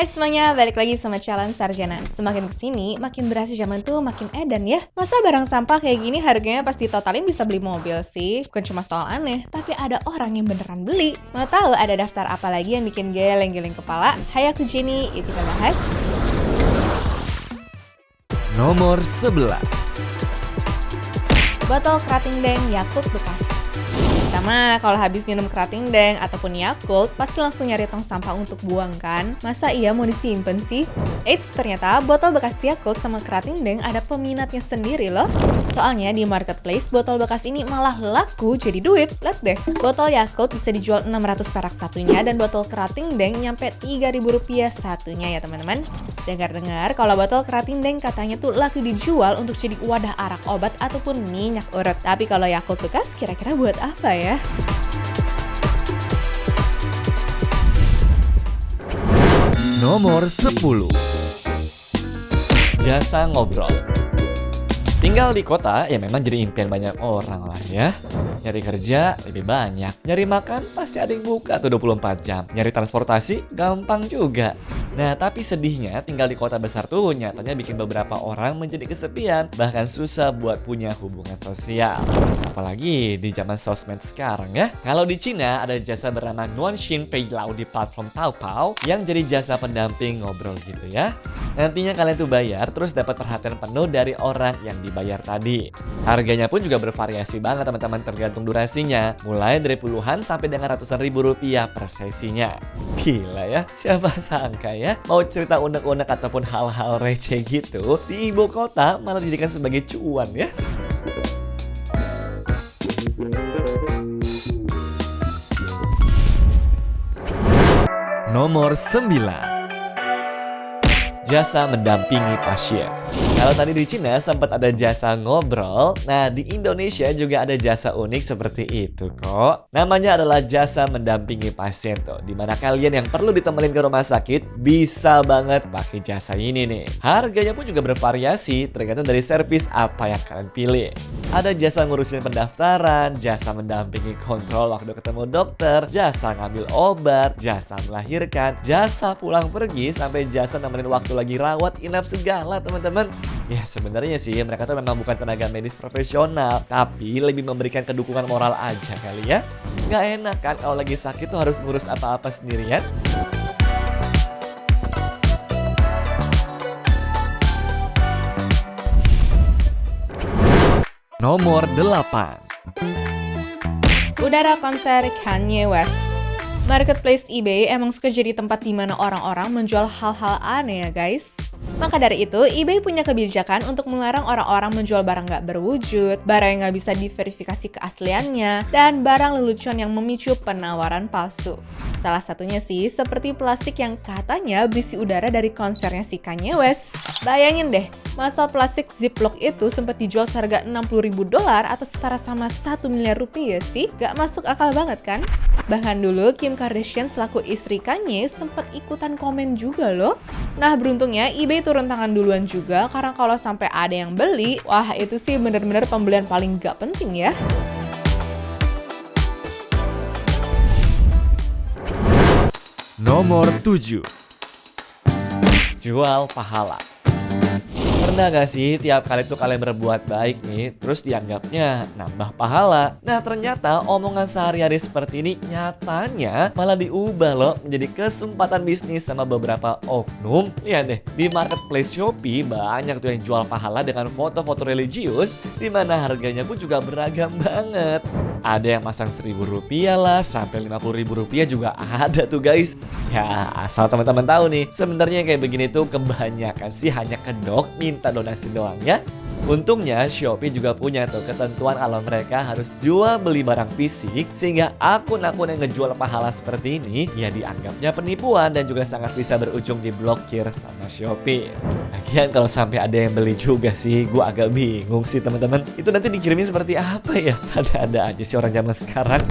Hai semuanya, balik lagi sama Challenge Sarjana. Semakin kesini, makin berasa zaman tuh makin edan ya. Masa barang sampah kayak gini harganya pasti totalin bisa beli mobil sih? Bukan cuma soal aneh, tapi ada orang yang beneran beli. Mau tahu ada daftar apa lagi yang bikin geleng-geleng kepala? Hai aku Jenny, yuk kita bahas. Nomor 11. Botol kerating deng Yakult bekas. Pertama, kalau habis minum kerating deng ataupun Yakult, pasti langsung nyari tong sampah untuk buang kan? Masa iya mau disimpan sih? Eits, ternyata botol bekas Yakult sama kerating deng ada peminatnya sendiri loh. Soalnya di marketplace, botol bekas ini malah laku jadi duit. Lihat deh, botol Yakult bisa dijual 600 perak satunya dan botol kerating deng nyampe 3.000 rupiah satunya ya teman-teman. Dengar-dengar kalau botol kerating deng katanya tuh laku dijual untuk jadi wadah arak obat ataupun minyak urut. Tapi kalau Yakult bekas kira-kira buat apa ya? Nomor 10. Jasa ngobrol. Tinggal di kota ya memang jadi impian banyak orang lah ya. Nyari kerja lebih banyak, nyari makan pasti ada yang buka tuh 24 jam. Nyari transportasi gampang juga. Nah tapi sedihnya tinggal di kota besar tuh nyatanya bikin beberapa orang menjadi kesepian, bahkan susah buat punya hubungan sosial. Apalagi di zaman sosmed sekarang ya. Kalau di Cina ada jasa bernama Nuanxin Peilao di platform Taobao yang jadi jasa pendamping ngobrol gitu ya. Nantinya kalian tuh bayar terus dapat perhatian penuh dari orang yang dibayar tadi. Harganya pun juga bervariasi banget teman-teman tergantung durasinya. Mulai dari puluhan sampai dengan ratusan ribu rupiah per sesinya. Gila ya, siapa sangka ya mau cerita unek-unek ataupun hal-hal receh gitu di ibu kota malah dijadikan sebagai cuan ya. Nomor 9. Jasa mendampingi pasien. Kalau tadi di Cina sempat ada jasa ngobrol, nah di Indonesia juga ada jasa unik seperti itu kok. Namanya adalah jasa mendampingi pasien tuh, dimana kalian yang perlu ditemenin ke rumah sakit bisa banget pakai jasa ini nih. Harganya pun juga bervariasi tergantung dari servis apa yang kalian pilih. Ada jasa ngurusin pendaftaran, jasa mendampingi kontrol waktu ketemu dokter, jasa ngambil obat, jasa melahirkan, jasa pulang pergi, sampai jasa nemenin waktu lagi rawat inap segala teman-teman. Ya sebenarnya sih mereka tuh memang bukan tenaga medis profesional, tapi lebih memberikan kedukungan moral aja kali ya. Nggak enak kan kalau lagi sakit tuh harus ngurus apa-apa sendirian. Nomor 8. Udara konser Kanye West. Marketplace eBay emang suka jadi tempat di mana orang-orang menjual hal-hal aneh ya guys. Maka dari itu, eBay punya kebijakan untuk melarang orang-orang menjual barang nggak berwujud, barang yang nggak bisa diverifikasi keasliannya, dan barang lelucon yang memicu penawaran palsu. Salah satunya sih seperti plastik yang katanya berisi udara dari konsernya si Kanye West. Bayangin deh, masa plastik Ziploc itu sempat dijual seharga $60.000 atau setara sama 1 miliar rupiah sih? Gak masuk akal banget kan? Bahkan dulu Kim Kardashian selaku istri Kanye sempat ikutan komen juga loh. Nah beruntungnya eBay turun tangan duluan juga karena kalau sampai ada yang beli, wah itu sih bener-bener pembelian paling gak penting ya. Nomor 7. Jual pahala. Pernah gak sih tiap kali tuh kalian berbuat baik nih, terus dianggapnya nambah pahala? Nah ternyata omongan sehari-hari seperti ini nyatanya malah diubah loh menjadi kesempatan bisnis sama beberapa oknum. Lihat deh, di marketplace Shopee banyak tuh yang jual pahala dengan foto-foto religius, dimana harganya pun juga beragam banget. Ada yang masang Rp1.000 lah, sampai Rp50.000 juga ada tuh guys. Ya asal teman-teman tahu nih, sebenarnya kayak begini tuh kebanyakan sih hanya kedok minta donasi doang ya. Untungnya Shopee juga punya tuh ketentuan kalau mereka harus jual beli barang fisik, sehingga akun-akun yang ngejual pahala seperti ini ya dianggapnya penipuan dan juga sangat bisa berujung diblokir sama Shopee. Lagian kalau sampai ada yang beli juga sih, gue agak bingung sih teman-teman. Itu nanti dikirimin seperti apa ya? Ada-ada aja sih orang zaman sekarang.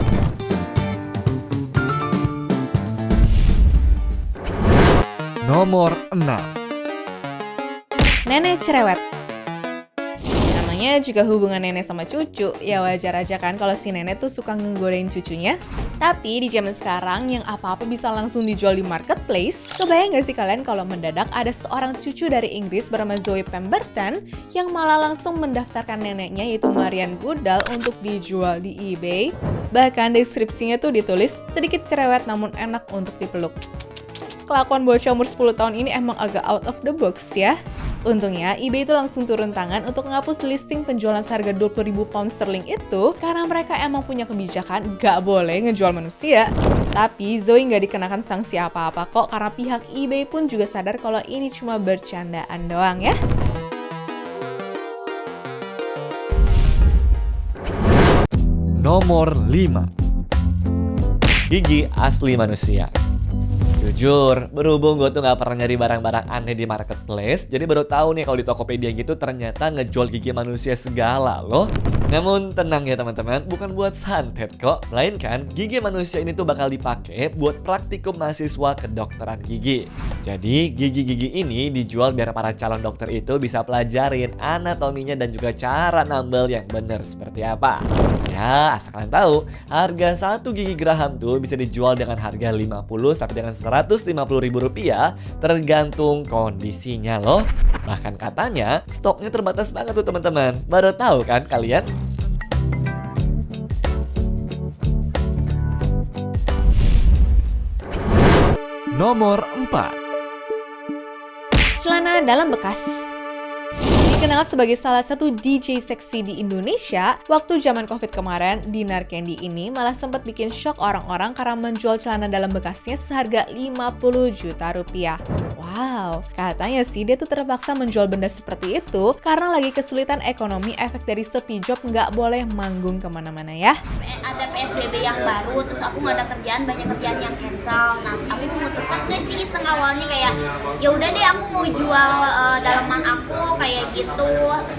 Nomor 6. Nenek cerewet. Namanya juga hubungan nenek sama cucu, ya wajar aja kan kalau si nenek tuh suka ngegodain cucunya. Tapi di zaman sekarang yang apa-apa bisa langsung dijual di marketplace, kebayang gak sih kalian kalau mendadak ada seorang cucu dari Inggris bernama Zoe Pemberton yang malah langsung mendaftarkan neneknya yaitu Marianne Goodall untuk dijual di eBay? Bahkan deskripsinya tuh ditulis sedikit cerewet namun enak untuk dipeluk. Kelakuan bocah umur 10 tahun ini emang agak out of the box ya. Untungnya, eBay itu langsung turun tangan untuk menghapus listing penjualan seharga 20.000 pound sterling itu karena mereka emang punya kebijakan gak boleh ngejual manusia. Tapi Zoe gak dikenakan sanksi apa-apa kok karena pihak eBay pun juga sadar kalau ini cuma bercandaan doang ya. Nomor 5. Gigi asli manusia. Jujur, berhubung gue tuh gak pernah nyari barang-barang aneh di marketplace, jadi baru tahu nih kalau di Tokopedia gitu ternyata ngejual gigi manusia segala loh. Namun tenang ya teman-teman, bukan buat santet kok, melainkan gigi manusia ini tuh bakal dipakai buat praktikum mahasiswa kedokteran gigi. Jadi gigi-gigi ini dijual biar para calon dokter itu bisa pelajarin anatominya dan juga cara nambel yang bener seperti apa. Ya, asal kalian tahu, harga satu gigi Graham tuh bisa dijual dengan harga 50 sampai dengan 150 ribu rupiah tergantung kondisinya loh. Bahkan katanya stoknya terbatas banget tuh teman-teman. Baru tahu kan kalian? Nomor 4. Celana dalam bekas. Dikenal sebagai salah satu DJ seksi di Indonesia, waktu zaman Covid kemarin, Dinar Candy ini malah sempat bikin shock orang-orang karena menjual celana dalam bekasnya seharga 50 juta rupiah. Wow, katanya sih dia tuh terpaksa menjual benda seperti itu karena lagi kesulitan ekonomi efek dari sepi job nggak boleh manggung kemana-mana ya. Ada PSBB yang baru, terus aku nggak ada kerjaan, banyak kerjaan yang cancel. Nah, aku memutuskan udah sih iseng awalnya kayak, ya udah deh aku mau jual dalaman aku kayak gitu.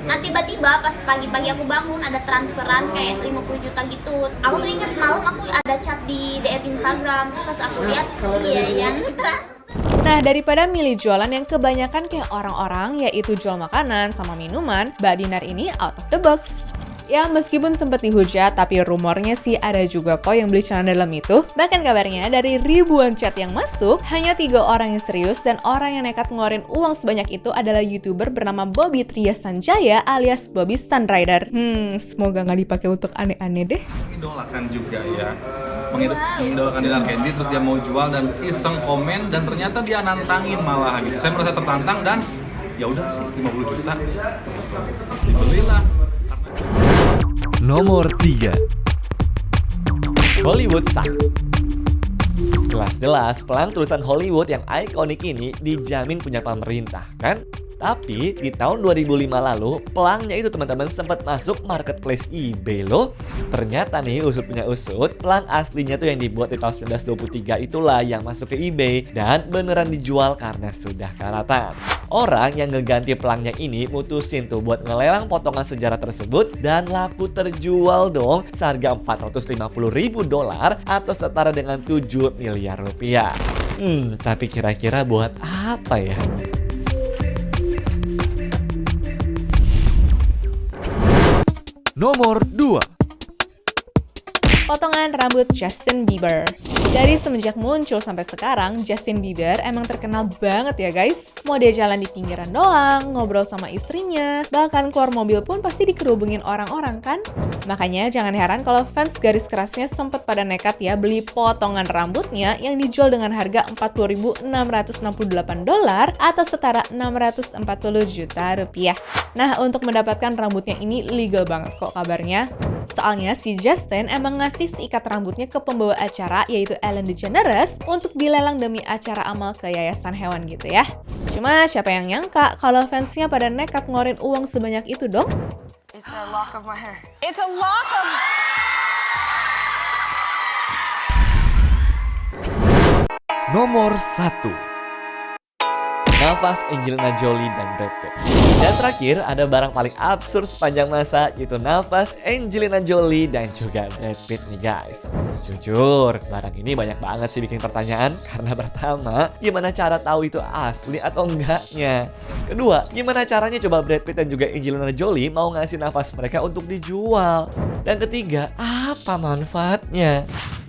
Nah tiba-tiba pas pagi-pagi aku bangun ada transferan kayak 50 juta gitu. Aku tuh inget malam aku ada chat di DM Instagram, terus pas aku lihat iya yang Nah, daripada milih jualan yang kebanyakan kayak orang-orang, yaitu jual makanan sama minuman, Mbak Dinar ini out of the box. Ya, meskipun sempat dihujat, tapi rumornya sih ada juga kok yang beli celana dalam itu. Bahkan kabarnya dari ribuan chat yang masuk, hanya 3 orang yang serius dan orang yang nekat ngeluarin uang sebanyak itu adalah YouTuber bernama Bobby Tria Sanjaya alias Bobby Sunrider. Semoga nggak dipakai untuk aneh-aneh deh. Idolakan juga ya, mengidolakan Dinar Candy, terus dia mau jual dan iseng komen dan ternyata dia nantangin malah gitu. Saya merasa tertantang dan ya udah sih 50 juta dibelilah. Nomor 3. Hollywood Sign. Jelas-jelas pelang tulisan Hollywood yang ikonik ini dijamin punya pemerintah, kan? Tapi di tahun 2005 lalu, pelangnya itu teman-teman sempat masuk marketplace eBay loh. Ternyata nih usut punya usut, pelang aslinya tuh yang dibuat di tahun 1923 itulah yang masuk ke eBay dan beneran dijual karena sudah karatan. Orang yang ngeganti pelangnya ini mutusin tuh buat ngelelang potongan sejarah tersebut dan laku terjual dong seharga $450.000 atau setara dengan 7 miliar rupiah. Tapi kira-kira buat apa ya? Nomor 2. Potongan rambut Justin Bieber. Dari semenjak muncul sampai sekarang, Justin Bieber emang terkenal banget ya guys. Mau dia jalan di pinggiran doang, ngobrol sama istrinya, bahkan keluar mobil pun pasti dikerubungin orang-orang kan? Makanya jangan heran kalau fans garis kerasnya sempat pada nekat ya beli potongan rambutnya yang dijual dengan harga $40.668 atau setara 640 juta rupiah. Nah, untuk mendapatkan rambutnya ini legal banget kok kabarnya. Soalnya si Justin emang ngasih seikat rambutnya ke pembawa acara yaitu Ellen DeGeneres untuk dilelang demi acara amal ke yayasan hewan gitu ya. Cuma siapa yang nyangka kalau fansnya pada nekat ngeluarin uang sebanyak itu dong? It's a lock of my hair. It's a lock of... Nomor 1. Nafas Angelina Jolie dan Brad Pitt. Dan terakhir ada barang paling absurd sepanjang masa yaitu nafas Angelina Jolie dan juga Brad Pitt nih guys. Jujur, barang ini banyak banget sih bikin pertanyaan karena pertama, gimana cara tahu itu asli atau enggaknya? Kedua, gimana caranya coba Brad Pitt dan juga Angelina Jolie mau ngasih nafas mereka untuk dijual? Dan ketiga, apa manfaatnya?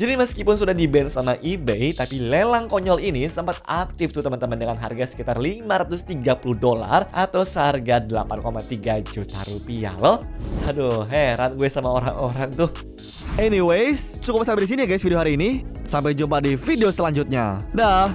Jadi meskipun sudah di-ban sama eBay, tapi lelang konyol ini sempat aktif tuh teman-teman dengan harga sekitar $530 atau seharga 8,3 juta rupiah loh. Aduh, heran gue sama orang-orang tuh. Anyways, cukup sampai di sini ya guys video hari ini. Sampai jumpa di video selanjutnya. Dah.